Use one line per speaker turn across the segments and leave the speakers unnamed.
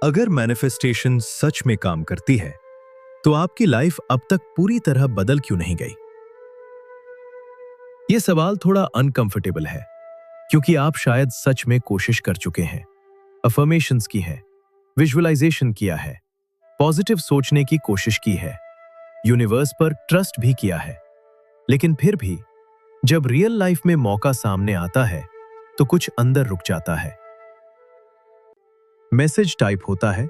अगर मैनिफेस्टेशन सच में काम करती है तो आपकी लाइफ अब तक पूरी तरह बदल क्यों नहीं गई? यह सवाल थोड़ा अनकंफर्टेबल है क्योंकि आप शायद सच में कोशिश कर चुके हैं, अफर्मेशंस की है, विजुअलाइजेशन किया है, पॉजिटिव सोचने की कोशिश की है, यूनिवर्स पर ट्रस्ट भी किया है, लेकिन फिर भी जब रियल लाइफ में मौका सामने आता है तो कुछ अंदर रुक जाता है। मैसेज टाइप होता है,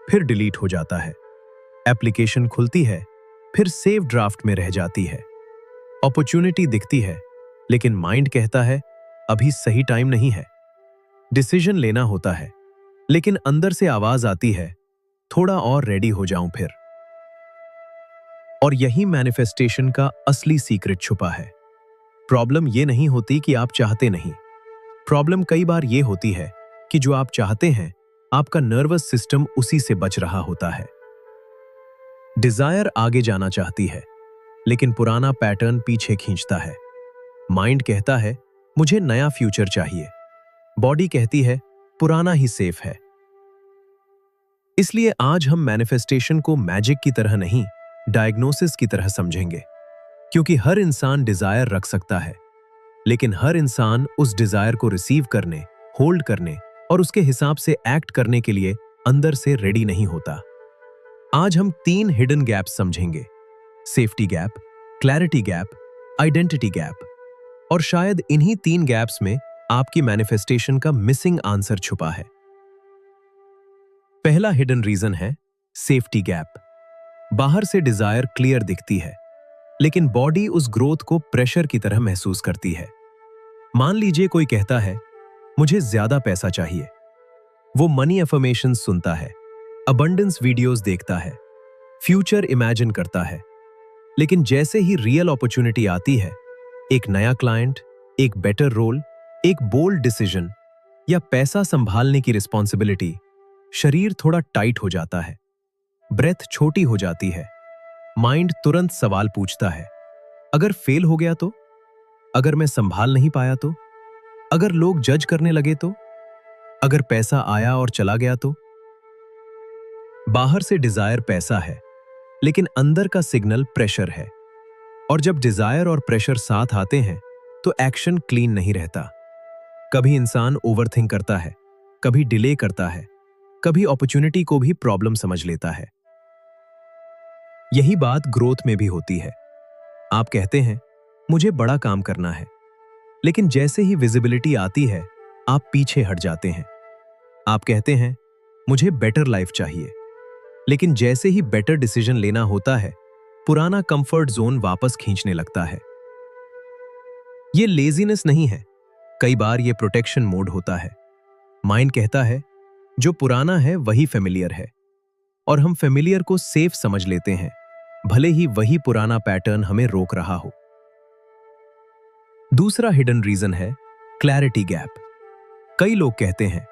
फिर डिलीट हो जाता है। एप्लीकेशन खुलती है, फिर सेव ड्राफ्ट में रह जाती है। अपॉर्चुनिटी दिखती है, लेकिन माइंड कहता है अभी सही टाइम नहीं है। डिसीजन लेना होता है, लेकिन अंदर से आवाज आती है थोड़ा और रेडी हो जाऊं फिर। और यही मैनिफेस्टेशन का असली सीक्रेट छुपा है। प्रॉब्लम ये नहीं होती कि आप चाहते नहीं, प्रॉब्लम कई बार ये होती है कि जो आप चाहते हैं आपका नर्वस सिस्टम उसी से बच रहा होता है। डिजायर आगे जाना चाहती है, लेकिन पुराना पैटर्न पीछे खींचता है। माइंड कहता है मुझे नया फ्यूचर चाहिए, बॉडी कहती है पुराना ही सेफ है। इसलिए आज हम मैनिफेस्टेशन को मैजिक की तरह नहीं, डायग्नोसिस की तरह समझेंगे, क्योंकि हर इंसान डिजायर रख सकता है, लेकिन हर इंसान उस डिजायर को रिसीव करने, होल्ड करने और उसके हिसाब से एक्ट करने के लिए अंदर से रेडी नहीं होता। आज हम 3 हिडन गैप्स समझेंगे: safety gap, clarity gap, identity gap. और शायद इन्हीं 3 गैप्स में आपकी मैनिफेस्टेशन का मिसिंग आंसर छुपा है। पहला हिडन रीजन है सेफ्टी गैप। बाहर से डिजायर क्लियर दिखती है, लेकिन बॉडी उस ग्रोथ को प्रेशर की तरह महसूस करती है। मान लीजिए कोई कहता है मुझे ज्यादा पैसा चाहिए। वो मनी अफर्मेशन सुनता है, अबंडेंस वीडियोस देखता है, फ्यूचर इमेजिन करता है, लेकिन जैसे ही रियल अपॉर्चुनिटी आती है, एक नया क्लाइंट, एक बेटर रोल, एक बोल्ड डिसीजन या पैसा संभालने की रिस्पॉन्सिबिलिटी, शरीर थोड़ा टाइट हो जाता है, ब्रेथ छोटी हो जाती है। माइंड तुरंत सवाल पूछता है, अगर फेल हो गया तो? अगर मैं संभाल नहीं पाया तो? अगर लोग जज करने लगे तो? अगर पैसा आया और चला गया तो? बाहर से डिजायर पैसा है, लेकिन अंदर का सिग्नल प्रेशर है। और जब डिजायर और प्रेशर साथ आते हैं तो एक्शन क्लीन नहीं रहता। कभी इंसान ओवरथिंक करता है, कभी डिले करता है, कभी अपॉर्चुनिटी को भी प्रॉब्लम समझ लेता है। यही बात ग्रोथ में भी होती है। आप कहते हैं मुझे बड़ा काम करना है, लेकिन जैसे ही विजिबिलिटी आती है आप पीछे हट जाते हैं। आप कहते हैं मुझे बेटर लाइफ चाहिए, लेकिन जैसे ही बेटर डिसीजन लेना होता है पुराना कंफर्ट जोन वापस खींचने लगता है। यह लेजीनेस नहीं है, कई बार यह प्रोटेक्शन मोड होता है। माइंड कहता है जो पुराना है वही फेमिलियर है, और हम फेमिलियर को सेफ समझ लेते हैं, भले ही वही पुराना पैटर्न हमें रोक रहा हो। दूसरा हिडन रीजन है क्लैरिटी गैप। कई लोग कहते हैं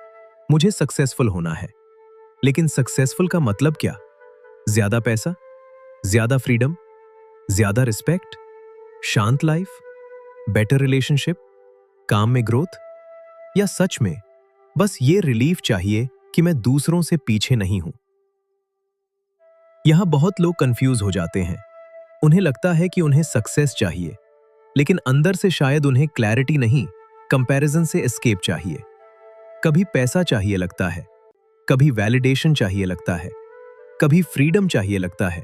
मुझे सक्सेसफुल होना है, लेकिन सक्सेसफुल का मतलब क्या? ज्यादा पैसा, ज्यादा फ्रीडम, ज्यादा रिस्पेक्ट, शांत लाइफ, बेटर रिलेशनशिप, काम में ग्रोथ, या सच में बस ये रिलीफ चाहिए कि मैं दूसरों से पीछे नहीं हूं? यहां बहुत लोग कंफ्यूज हो जाते हैं। उन्हें लगता है कि उन्हें सक्सेस चाहिए, लेकिन अंदर से शायद उन्हें क्लैरिटी नहीं, कंपैरिजन से एस्केप चाहिए। कभी पैसा चाहिए लगता है, कभी वैलिडेशन चाहिए लगता है, कभी फ्रीडम चाहिए लगता है,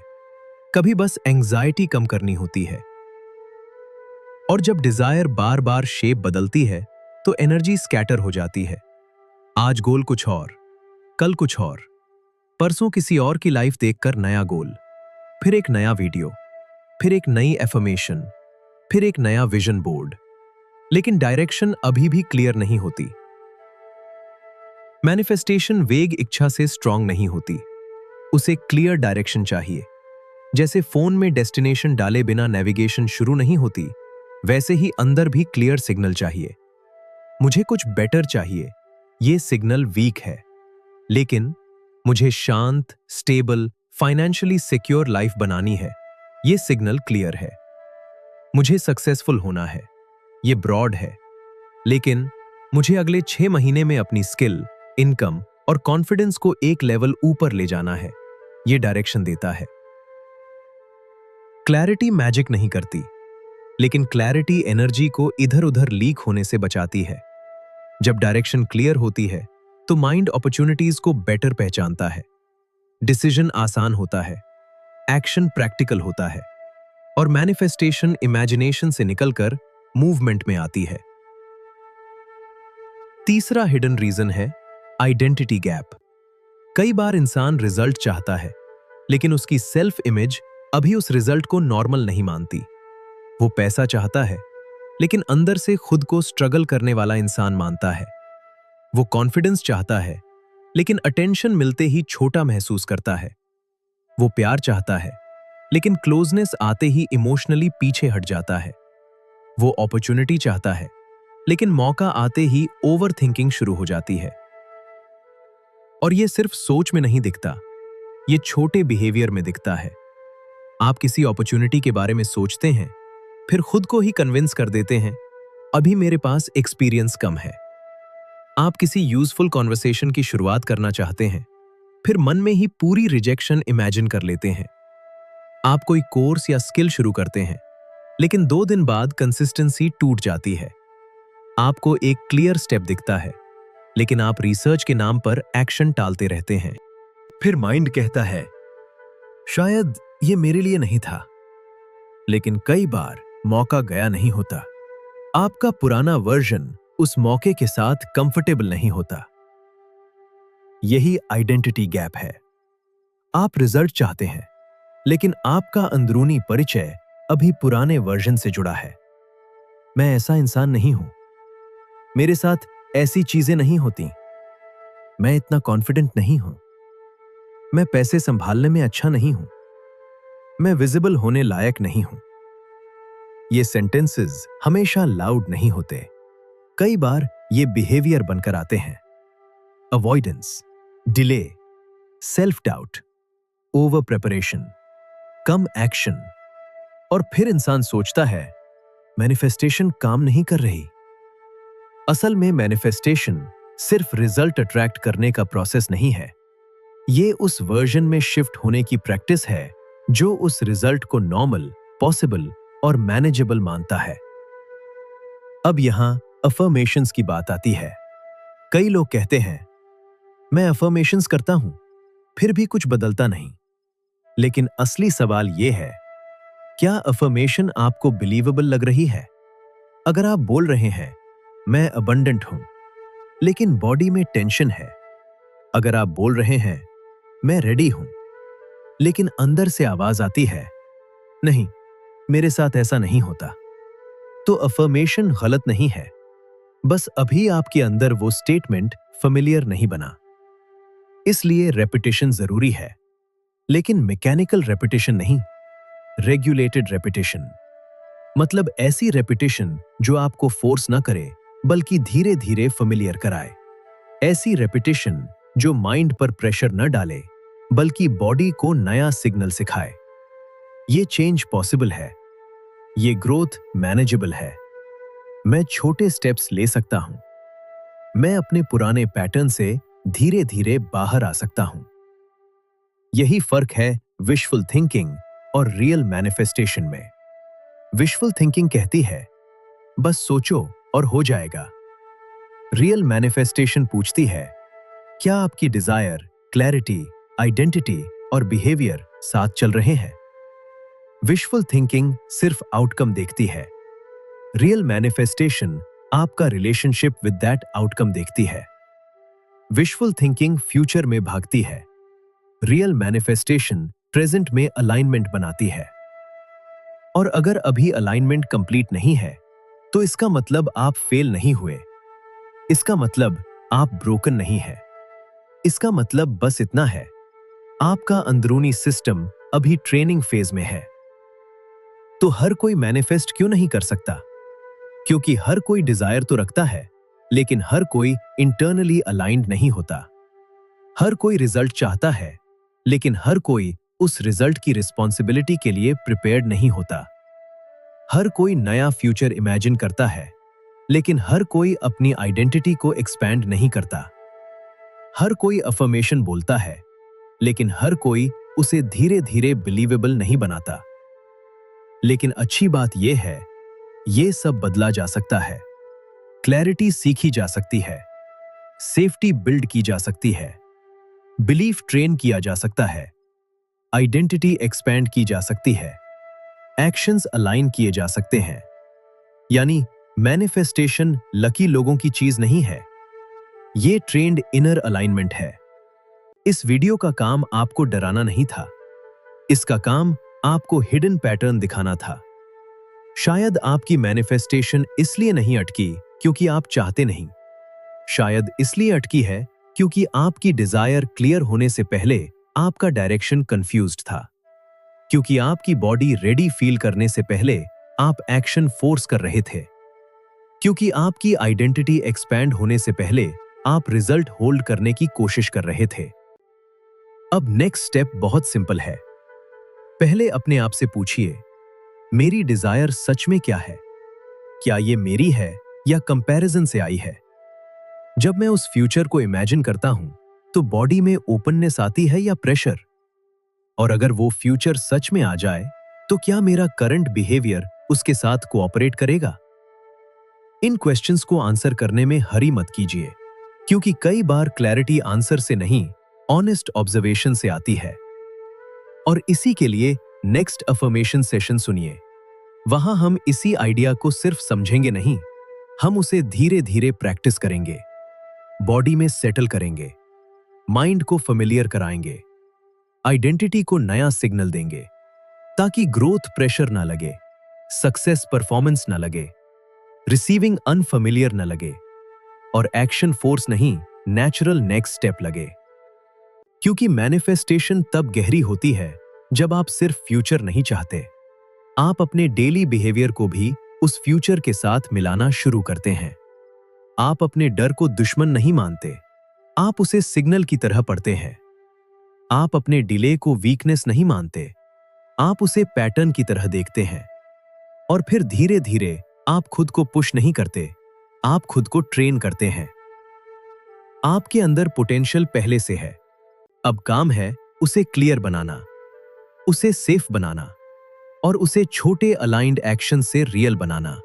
कभी बस एंजाइटी कम करनी होती है। और जब डिजायर बार बार शेप बदलती है तो एनर्जी स्कैटर हो जाती है। आज गोल कुछ और, कल कुछ और, परसों किसी और की लाइफ देखकर नया गोल, फिर एक नया वीडियो, फिर एक नई एफर्मेशन, फिर एक नया विजन बोर्ड, लेकिन डायरेक्शन अभी भी क्लियर नहीं होती। मैनिफेस्टेशन वेग इच्छा से स्ट्रांग नहीं होती, उसे क्लियर डायरेक्शन चाहिए। जैसे फोन में डेस्टिनेशन डाले बिना नेविगेशन शुरू नहीं होती, वैसे ही अंदर भी क्लियर सिग्नल चाहिए। मुझे कुछ बेटर चाहिए, ये सिग्नल वीक है, लेकिन मुझे शांत, स्टेबल, फाइनेंशियली सिक्योर लाइफ बनानी है, ये सिग्नल क्लियर है। मुझे सक्सेसफुल होना है, ये ब्रॉड है, लेकिन मुझे अगले 6 महीने में अपनी स्किल, इनकम और कॉन्फिडेंस को एक लेवल ऊपर ले जाना है, ये डायरेक्शन देता है। क्लैरिटी मैजिक नहीं करती, लेकिन क्लैरिटी एनर्जी को इधर उधर लीक होने से बचाती है। जब डायरेक्शन क्लियर होती है तो माइंड अपॉर्चुनिटीज को बेटर पहचानता है, डिसीजन आसान होता है, एक्शन प्रैक्टिकल होता है और मैनिफेस्टेशन इमेजिनेशन से निकलकर मूवमेंट में आती है। तीसरा हिडन रीजन है आइडेंटिटी गैप। कई बार इंसान रिजल्ट चाहता है, लेकिन उसकी सेल्फ इमेज अभी उस रिजल्ट को नॉर्मल नहीं मानती। वो पैसा चाहता है, लेकिन अंदर से खुद को स्ट्रगल करने वाला इंसान मानता है। वो कॉन्फिडेंस चाहता है, लेकिन अटेंशन मिलते ही छोटा महसूस करता है। वो प्यार चाहता है, लेकिन क्लोजनेस आते ही इमोशनली पीछे हट जाता है। वो अपॉर्चुनिटी चाहता है, लेकिन मौका आते ही ओवर थिंकिंग शुरू हो जाती है। और ये सिर्फ सोच में नहीं दिखता, ये छोटे बिहेवियर में दिखता है। आप किसी अपॉर्चुनिटी के बारे में सोचते हैं, फिर खुद को ही कन्विंस कर देते हैं, अभी मेरे पास एक्सपीरियंस कम है। आप किसी यूजफुल कॉन्वर्सेशन की शुरुआत करना चाहते हैं, फिर मन में ही पूरी रिजेक्शन इमेजिन कर लेते हैं। आप कोई कोर्स या स्किल शुरू करते हैं, लेकिन 2 दिन बाद कंसिस्टेंसी टूट जाती है। आपको एक क्लियर स्टेप दिखता है, लेकिन आप रिसर्च के नाम पर एक्शन टालते रहते हैं। फिर माइंड कहता है, शायद ये मेरे लिए नहीं था। लेकिन कई बार मौका गया नहीं होता। आपका पुराना वर्जन उस मौके के साथ कंफर्टेबल नहीं होता। यही आइडेंटिटी गैप है। आप रिजल्ट चाहते हैं, लेकिन आपका अंदरूनी परिचय अभी पुराने वर्जन से जुड़ा है। मैं ऐसा इंसान नहीं हूं, मेरे साथ ऐसी चीजें नहीं होती, मैं इतना कॉन्फिडेंट नहीं हूं, मैं पैसे संभालने में अच्छा नहीं हूं, मैं विजिबल होने लायक नहीं हूं। ये सेंटेंसेस हमेशा लाउड नहीं होते, कई बार ये बिहेवियर बनकर आते हैं। Avoidance, delay, self doubt, over preparation, कम एक्शन। और फिर इंसान सोचता है, मैनिफेस्टेशन काम नहीं कर रही। असल में मैनिफेस्टेशन सिर्फ रिजल्ट अट्रैक्ट करने का प्रोसेस नहीं है, ये उस वर्जन में शिफ्ट होने की प्रैक्टिस है जो उस रिजल्ट को नॉर्मल, पॉसिबल और मैनेजेबल मानता है। अब यहां अफर्मेशंस की बात आती है। कई लोग कहते हैं, मैं अफर्मेशंस करता हूं, फिर भी कुछ बदलता नहीं। लेकिन असली सवाल यह है, क्या अफर्मेशन आपको बिलीवेबल लग रही है? अगर आप बोल रहे हैं, मैं अबंडेंट हूं, लेकिन बॉडी में टेंशन है। अगर आप बोल रहे हैं, मैं रेडी हूं, लेकिन अंदर से आवाज आती है, नहीं, मेरे साथ ऐसा नहीं होता, तो अफर्मेशन गलत नहीं है। बस अभी आपके अंदर वो स्टेटमेंट फेमिलियर नहीं बना। इसलिए रेपिटेशन जरूरी है, लेकिन मैकेनिकल रेपिटेशन नहीं, रेगुलेटेड रेपिटेशन। मतलब ऐसी रेपिटेशन जो आपको फोर्स ना करे, बल्कि धीरे धीरे फेमिलियर कराए। ऐसी रेपिटेशन जो माइंड पर प्रेशर न डाले, बल्कि बॉडी को नया सिग्नल सिखाए। ये चेंज पॉसिबल है, ये ग्रोथ मैनेजेबल है। मैं छोटे स्टेप्स ले सकता हूं, मैं अपने पुराने पैटर्न से धीरे धीरे बाहर आ सकता हूं। यही फर्क है विशफुल थिंकिंग और रियल मैनिफेस्टेशन में। विशफुल थिंकिंग कहती है, बस सोचो और हो जाएगा। रियल मैनिफेस्टेशन पूछती है, क्या आपकी डिजायर, क्लैरिटी, आइडेंटिटी और बिहेवियर साथ चल रहे हैं? विशफुल थिंकिंग सिर्फ आउटकम देखती है, रियल मैनिफेस्टेशन आपका रिलेशनशिप विद दैट आउटकम देखती है। विशफुल थिंकिंग फ्यूचर में भागती है, रियल मैनिफेस्टेशन प्रेजेंट में अलाइनमेंट बनाती है। और अगर अभी अलाइनमेंट कंप्लीट नहीं है, तो इसका मतलब आप फेल नहीं हुए, इसका मतलब आप ब्रोकन नहीं है। इसका मतलब बस इतना है, आपका अंदरूनी सिस्टम अभी ट्रेनिंग फेज में है। तो हर कोई मैनिफेस्ट क्यों नहीं कर सकता? क्योंकि हर कोई डिजायर तो रखता है, लेकिन हर कोई इंटरनली अलाइंड नहीं होता। हर कोई रिजल्ट चाहता है, लेकिन हर कोई उस रिजल्ट की रिस्पॉन्सिबिलिटी के लिए प्रिपेयर्ड नहीं होता। हर कोई नया फ्यूचर इमेजिन करता है, लेकिन हर कोई अपनी आइडेंटिटी को एक्सपैंड नहीं करता। हर कोई अफर्मेशन बोलता है, लेकिन हर कोई उसे धीरे धीरे बिलीवेबल नहीं बनाता। लेकिन अच्छी बात यह है, यह सब बदला जा सकता है। क्लैरिटी सीखी जा सकती है, सेफ्टी बिल्ड की जा सकती है, बिलीफ ट्रेन किया जा सकता है, आइडेंटिटी एक्सपैंड की जा सकती है, एक्शंस अलाइन किए जा सकते हैं। यानी मैनिफेस्टेशन लकी लोगों की चीज नहीं है, ये ट्रेंड इनर अलाइनमेंट है। इस वीडियो का काम आपको डराना नहीं था, इसका काम आपको हिडन पैटर्न दिखाना था। शायद आपकी मैनिफेस्टेशन इसलिए नहीं अटकी क्योंकि आप चाहते नहीं, शायद इसलिए अटकी है क्योंकि आपकी डिजायर क्लियर होने से पहले आपका डायरेक्शन कंफ्यूज्ड था, क्योंकि आपकी बॉडी रेडी फील करने से पहले आप एक्शन फोर्स कर रहे थे, क्योंकि आपकी आइडेंटिटी एक्सपैंड होने से पहले आप रिजल्ट होल्ड करने की कोशिश कर रहे थे। अब नेक्स्ट स्टेप बहुत सिंपल है। पहले अपने आप से पूछिए, मेरी डिजायर सच में क्या है? क्या ये मेरी है या कंपैरिजन से आई है? जब मैं उस फ्यूचर को इमेजिन करता हूं तो बॉडी में ओपननेस आती है या प्रेशर? और अगर वो फ्यूचर सच में आ जाए तो क्या मेरा करंट बिहेवियर उसके साथ कोऑपरेट करेगा? इन क्वेश्चंस को आंसर करने में हरी मत कीजिए, क्योंकि कई बार क्लैरिटी आंसर से नहीं, ऑनेस्ट ऑब्जर्वेशन से आती है। और इसी के लिए नेक्स्ट अफर्मेशन सेशन सुनिए। वहां हम इसी आइडिया को सिर्फ समझेंगे नहीं, हम उसे धीरे धीरे प्रैक्टिस करेंगे, बॉडी में सेटल करेंगे, माइंड को फेमिलियर कराएंगे, आइडेंटिटी को नया सिग्नल देंगे, ताकि ग्रोथ प्रेशर ना लगे, सक्सेस परफॉर्मेंस ना लगे, रिसीविंग अनफेमिलियर ना लगे, और एक्शन फोर्स नहीं, नेचुरल नेक्स्ट स्टेप लगे। क्योंकि मैनिफेस्टेशन तब गहरी होती है जब आप सिर्फ फ्यूचर नहीं चाहते, आप अपने डेली बिहेवियर को भी उस फ्यूचर के साथ मिलाना शुरू करते हैं। आप अपने डर को दुश्मन नहीं मानते, आप उसे सिग्नल की तरह पढ़ते हैं। आप अपने डिले को वीकनेस नहीं मानते, आप उसे पैटर्न की तरह देखते हैं। और फिर धीरे धीरे आप खुद को पुश नहीं करते, आप खुद को ट्रेन करते हैं। आपके अंदर पोटेंशियल पहले से है, अब काम है उसे क्लियर बनाना, उसे सेफ बनाना और उसे छोटे अलाइंड एक्शन से रियल बनाना।